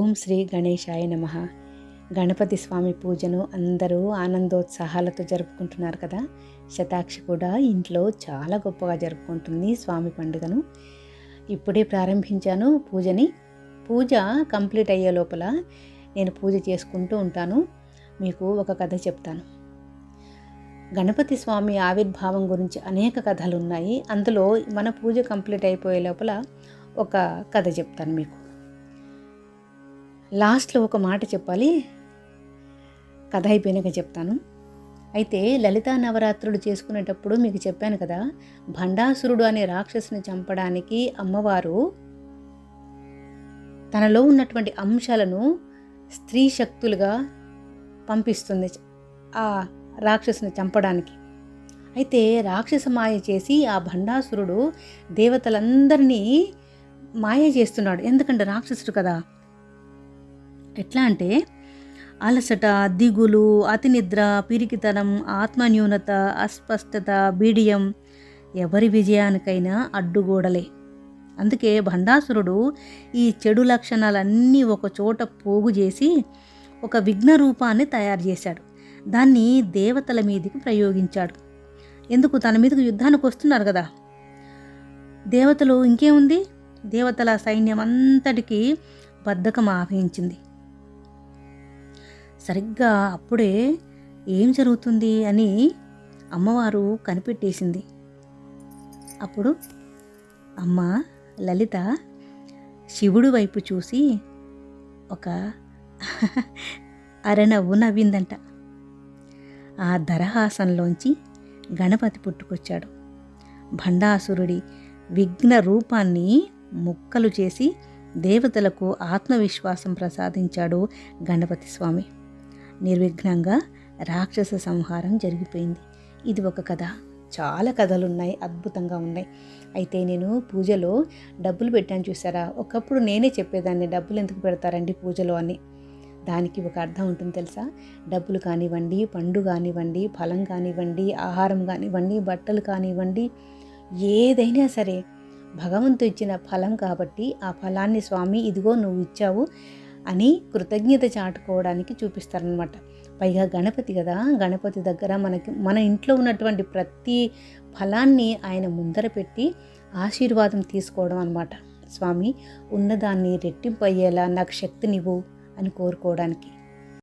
ఓం శ్రీ గణేశాయ నమః. గణపతి స్వామి పూజను అందరూ ఆనందోత్సాహాలతో జరుపుకుంటున్నారు కదా. శతాక్షి కూడా ఇంట్లో చాలా గొప్పగా జరుపుకుంటుంది స్వామి పండుగను. ఇప్పుడే ప్రారంభించాను పూజని. పూజ కంప్లీట్ అయ్యే లోపల నేను పూజ చేసుకుంటూ ఉంటాను. మీకు ఒక కథ చెప్తాను. గణపతి స్వామి ఆవిర్భావం గురించి అనేక కథలు ఉన్నాయి. అందులో మన పూజ కంప్లీట్ అయిపోయే లోపల ఒక కథ చెప్తాను మీకు. లాస్ట్లో ఒక మాట చెప్పాలి, కథ అయిపోయినాక చెప్తాను. అయితే లలితా నవరాత్రులు చేసుకునేటప్పుడు మీకు చెప్పాను కదా, భండాసురుడు అనే రాక్షసుని చంపడానికి అమ్మవారు తనలో ఉన్నటువంటి అంశాలను స్త్రీ శక్తులుగా పంపిస్తుంది ఆ రాక్షసుని చంపడానికి. అయితే రాక్షస మాయ చేసి ఆ భండాసురుడు దేవతలందరినీ మాయ చేస్తున్నాడు. ఎందుకంటే రాక్షసుడు కదా. ఎట్లా అంటే అలసట, దిగులు, అతి నిద్ర, పిరికితనం, ఆత్మన్యూనత, అస్పష్టత, బీడియం ఎవరి విజయానికైనా అడ్డుగోడలే. అందుకే భండాసురుడు ఈ చెడు లక్షణాలన్నీ ఒక చోట పోగు చేసి ఒక విఘ్న రూపాన్ని తయారు చేశాడు. దాన్ని దేవతల మీదకి ప్రయోగించాడు. ఎందుకు? తన మీదకి యుద్ధానికి వస్తున్నారు కదా దేవతలు. ఇంకేముంది, దేవతల సైన్యం అంతటికీ బద్ధకం ఆవహించింది. సరిగ్గా అప్పుడే ఏం జరుగుతుంది అని అమ్మవారు కనిపెట్టేసింది. అప్పుడు అమ్మ లలిత శివుడి వైపు చూసి ఒక అరనవ్వు నవ్విందంట. ఆ దరహాసంలోంచి గణపతి పుట్టుకొచ్చాడు. భండాసురుడి విఘ్న రూపాన్ని ముక్కలు చేసి దేవతలకు ఆత్మవిశ్వాసం ప్రసాదించాడు గణపతి స్వామి. నిర్విఘ్నంగా రాక్షస సంహారం జరిగిపోయింది. ఇది ఒక కథ. చాలా కథలు ఉన్నాయి, అద్భుతంగా ఉన్నాయి. అయితే నేను పూజలో డబ్బులు పెట్టాను చూసారా. ఒకప్పుడు నేనే చెప్పేదాన్ని, డబ్బులు ఎందుకు పెడతారండి పూజలో అని. దానికి ఒక అర్థం ఉంటుంది తెలుసా. డబ్బులు కానివ్వండి, పండు కానివ్వండి, ఫలం కానివ్వండి, ఆహారం కానివ్వండి, బట్టలు కానివ్వండి, ఏదైనా సరే భగవంతుడు ఇచ్చిన ఫలం కాబట్టి ఆ ఫలాన్ని స్వామి ఇదిగో నువ్వు ఇచ్చావు అని కృతజ్ఞత చాటుకోవడానికి చూపిస్తారనమాట. పైగా గణపతి కదా, గణపతి దగ్గర మన ఇంట్లో ఉన్నటువంటి ప్రతి ఫలాన్ని ఆయన ముందర పెట్టి ఆశీర్వాదం తీసుకోవడం అనమాట. స్వామి ఉన్నదాన్ని రెట్టింపు అయ్యేలా నాకు శక్తినివ్వు అని కోరుకోవడానికి.